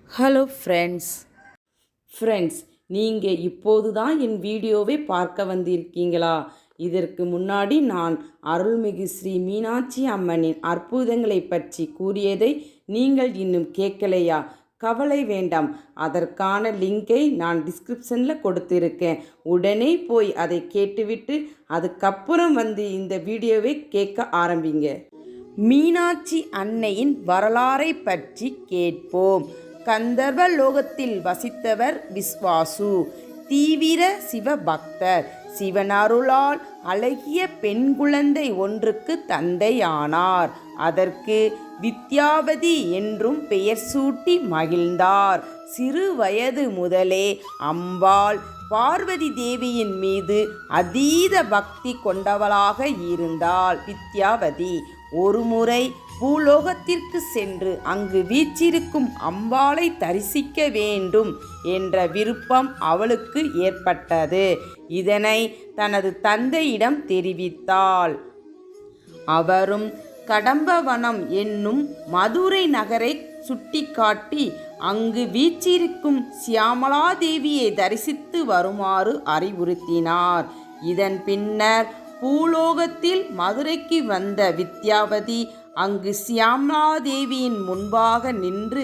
Hello friends, நீங்கள் இப்போது தான் என் வீடியோவை பார்க்க வந்திருக்கீங்களா? இதற்கு முன்னாடி நான் அருள்மிகு ஸ்ரீ மீனாட்சி அம்மனின் அற்புதங்களை பற்றி கூறியதை நீங்கள் இன்னும் கேட்கலையா? கவலை வேண்டாம், அதற்கான லிங்கை நான் டிஸ்கிரிப்ஷனில் கொடுத்துருக்கேன். உடனே போய் அதை கேட்டுவிட்டு அதுக்கப்புறம் இந்த வீடியோவை கேட்க ஆரம்பிங்க. மீனாட்சி அன்னையின் வரலாறை பற்றி கேட்போம். கந்தர்வ லோகத்தில் வசித்தவர் விஸ்வாசு. தீவிர சிவபக்தர். சிவனருளால் அழகிய பெண் குழந்தை ஒன்றுக்கு தந்தையானார். அதற்கு வித்யாவதி என்றும் பெயர் சூட்டி மகிழ்ந்தார். சிறு வயது முதலே அம்பாள் பார்வதி தேவியின் மீது அதீத பக்தி கொண்டவளாக இருந்தாள். வித்யாவதி ஒருமுறை பூலோகத்திற்கு சென்று அங்கு வீற்றிருக்கும் அம்பாளை தரிசிக்க வேண்டும் என்ற விருப்பம் அவளுக்கு ஏற்பட்டது. இதனை தனது தந்தையிடம் தெரிவித்தாள். அவரும் கடம்பவனம் என்னும் மதுரை நகரை சுட்டிக்காட்டி அங்கு வீற்றிருக்கும் சியாமளாதேவியை தரிசித்து வருமாறு அறிவுறுத்தினார். இதன் பின்னர் பூலோகத்தில் மதுரைக்கு வந்த வித்யாவதி அங்கு சியாமளாதேவியின் முன்பாக நின்று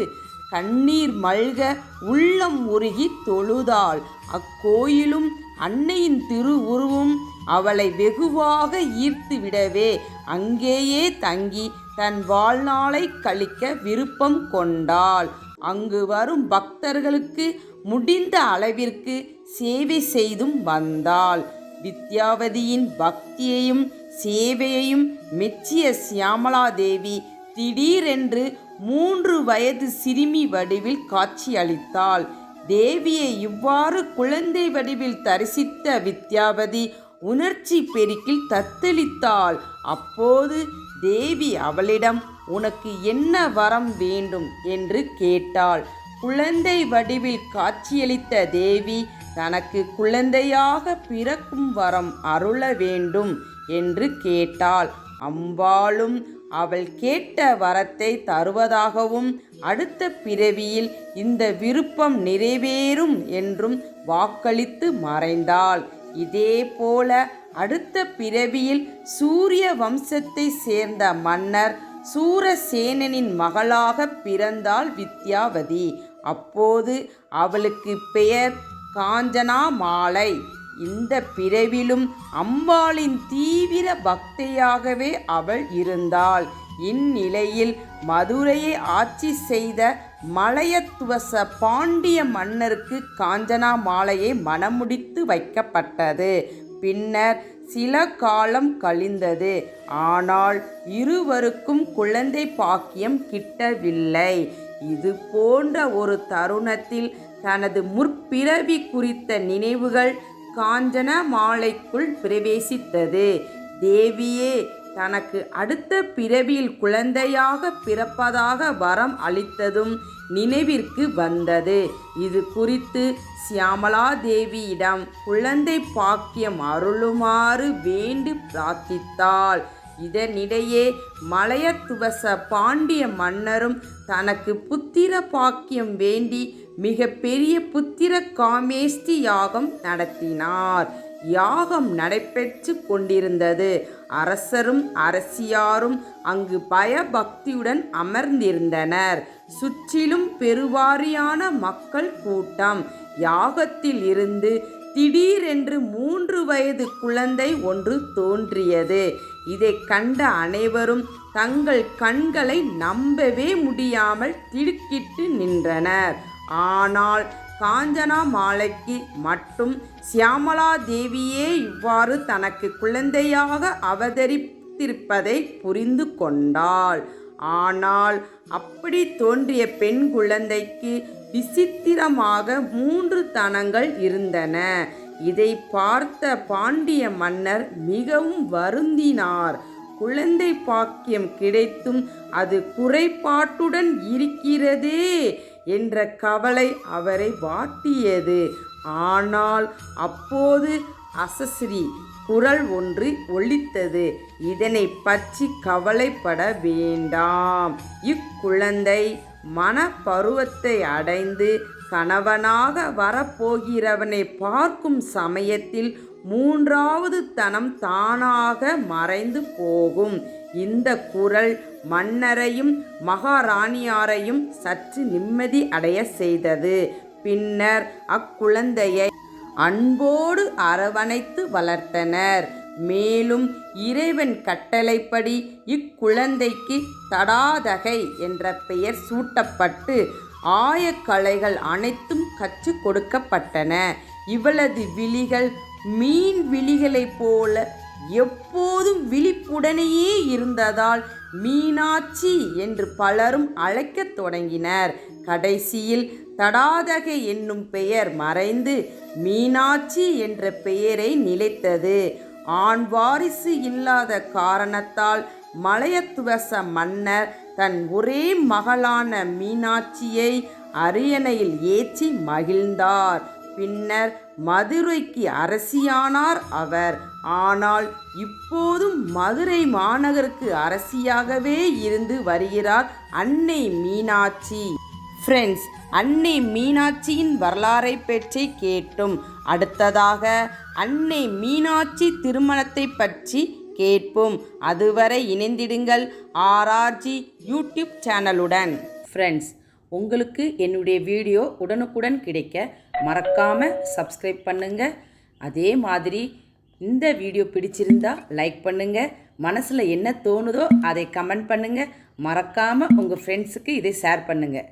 கண்ணீர் மல்க உள்ளம் உருகி தொழுதாள். அக்கோயிலும் அன்னையின் திருவுருவும் அவளை வெகுவாக ஈர்த்து விடவே அங்கேயே தங்கி தன் வாழ்நாளை கழிக்க விருப்பம் கொண்டாள். அங்கு வரும் பக்தர்களுக்கு முடிந்த அளவிற்கு சேவை செய்தும் வந்தாள். வித்யாவதியின் பக்தியையும் சேவையையும் மெச்சிய சியாமளாதேவி திடீரென்று 3 வயது சிறுமி வடிவில் காட்சியளித்தாள். தேவியை இவ்வாறு குழந்தை வடிவில் தரிசித்த வித்யாவதி உணர்ச்சி பெருக்கில் தத்தளித்தாள். அப்போது தேவி அவளிடம், உனக்கு என்ன வரம் வேண்டும் என்று கேட்டாள். குழந்தை வடிவில் காட்சியளித்த தேவி தனக்கு குழந்தையாக பிறக்கும் வரம் அருள வேண்டும் என்று கேட்டாள். அம்பாளும் அவள் கேட்ட வரத்தை தருவதாகவும் அடுத்த பிறவியில் இந்த விருப்பம் நிறைவேறும் என்றும் வாக்களித்து மறைந்தாள். இதேபோல அடுத்த பிறவியில் சூரிய வம்சத்தை சேர்ந்த மன்னர் சூரசேனனின் மகளாக பிறந்தாள் வித்யாவதி. அப்போது அவளுக்கு பெயர் காஞ்சனாமாலை. இந்த பிறவிலும் அம்பாளின் தீவிர பக்தியாகவே அவள் இருந்தாள். இந்நிலையில் மதுரையை ஆட்சி செய்த மலையத்துவச பாண்டிய மன்னருக்கு காஞ்சனாமாலையை மணமுடித்து வைக்கப்பட்டது. பின்னர் சில காலம் கழிந்தது. ஆனால் இருவருக்கும் குழந்தை பாக்கியம் கிட்டவில்லை. இது போன்ற ஒரு தருணத்தில் தனது முற்பிறவி குறித்த நினைவுகள் காஞ்சனமாலைக்குள் பிரவேசித்தது. தேவியே தனக்கு அடுத்த பிறவியில் குழந்தையாக பிறப்பதாக வரம் அளித்ததும் நினைவிற்கு வந்தது. இது குறித்து சியாமளாதேவியிடம் குழந்தை பாக்கியம் அருளுமாறு வேண்டி பிரார்த்தித்தாள். இதனிடையே மலையத்துவச பாண்டிய மன்னரும் தனக்கு புத்திர பாக்கியம் வேண்டி மிக பெரிய புத்திர காமேஷ்டி யாகம் நடத்தினார். யாகம் நடைபெற்று கொண்டிருந்தது. அரசரும் அரசியாரும் அங்கு பயபக்தியுடன் அமர்ந்திருந்தனர். சுற்றிலும் பெருவாரியான மக்கள் கூட்டம். யாகத்தில் இருந்து திடீரென்று 3 வயது குழந்தை ஒன்று தோன்றியது. இதை கண்ட அனைவரும் தங்கள் கண்களை நம்பவே முடியாமல் திடுக்கிட்டு நின்றனர். ஆனால் காஞ்சனாமாலைக்கு மட்டும் சியாமளாதேவியே இவ்வாறு தனக்கு குழந்தையாக அவதரித்திருப்பதை புரிந்து கொண்டாள். ஆனால் அப்படி தோன்றிய பெண் குழந்தைக்கு விசித்திரமாக 3 தனங்கள் இருந்தன. இதை பார்த்த பாண்டிய மன்னர் மிகவும் வருந்தினார். குழந்தை பாக்கியம் கிடைத்தும் அது குறைபாட்டுடன் இருக்கிறதே என்ற கவலை அவரை வாட்டியது. ஆனால் அப்போது அசஸ்ரீ குரல் ஒன்று ஒலித்தது. இதனை பற்றி கவலைப்பட வேண்டாம். இக்குழந்தை மனப்பருவத்தை அடைந்து கணவனாக வரப்போகிறவனை பார்க்கும் சமயத்தில் மூன்றாவது தனம் தானாக மறைந்து போகும். இந்த குரல் மன்னரையும் மகாராணியாரையும் சற்று நிம்மதி அடைய செய்தது. பின்னர் அக்குழந்தையை அன்போடு அரவணைத்து வளர்த்தனர். மேலும் இறைவன் கட்டளைப்படி இக்குழந்தைக்கு தடாதகை என்ற பெயர் சூட்டப்பட்டு ஆயக்கலைகள் அனைத்தும் கற்றுக் கொடுக்கப்பட்டன. இவளது விழிகள் மீன் விழிகளைப் போல எப்போதும் விழிப்புடனேயே இருந்ததால் மீனாட்சி என்று பலரும் அழைக்கத் தொடங்கினர். கடைசியில் தடாதகை என்னும் பெயர் மறைந்து மீனாட்சி என்ற பெயரை நிலைத்தது. ஆண் வாரிசு இல்லாத காரணத்தால் மலையத்துவச மன்னர் தன் ஒரே மகளான மீனாட்சியை அரியணையில் ஏற்றி மகிழ்ந்தார். பின்னர் மதுரைக்கு அரசியானார் அவர். ஆனால் இப்போதும் மதுரை மாநகருக்கு அரசியாகவே இருந்து வருகிறார் அன்னை மீனாட்சி. ஃப்ரெண்ட்ஸ், அன்னை மீனாட்சியின் வரலாறை பற்றி கேட்டும். அடுத்ததாக அன்னை மீனாட்சி திருமணத்தை பற்றி கேட்போம். அதுவரை இணைந்திடுங்கள் ஆர்ஆர்ஜி யூடியூப் சேனலுடன். ஃப்ரெண்ட்ஸ், உங்களுக்கு என்னுடைய வீடியோ உடனுக்குடன் கிடைக்க மறக்காமல் சப்ஸ்கிரைப் பண்ணுங்கள். அதே மாதிரி இந்த வீடியோ பிடிச்சிருந்தா லைக் பண்ணுங்கள். மனசில் என்ன தோணுதோ அதை கமெண்ட் பண்ணுங்கள். மறக்காமல் உங்கள் ஃப்ரெண்ட்ஸுக்கு இதை ஷேர் பண்ணுங்கள்.